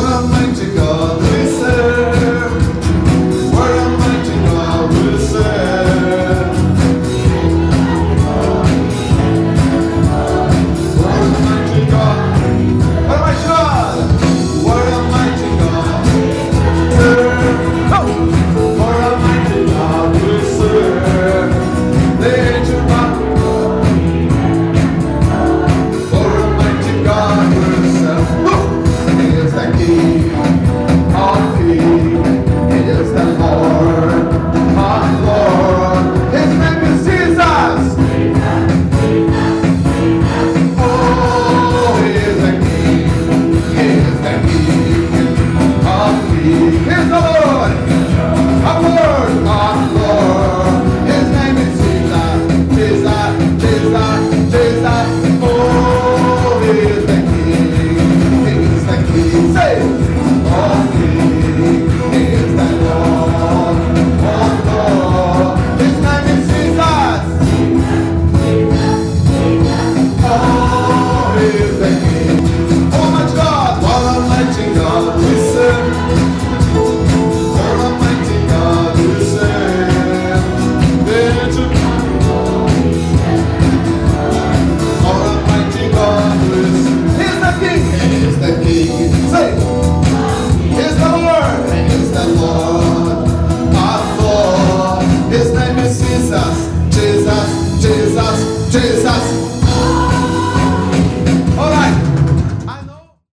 What a mighty God we serve. What a mighty God we serve. What a mighty God. What a mighty God. What a mighty God we serve. Oh. What a mighty God we serve. The angel God. What a mighty God we serve. Oh. He is the King of kings. He is the Lord of lords. His name is Jesus. Oh, He is the King. He is the King of kings. He is the Lord of lords. His name is Jesus. Jesus, Jesus, Jesus. Oh, He is the King. He is the King. Say it.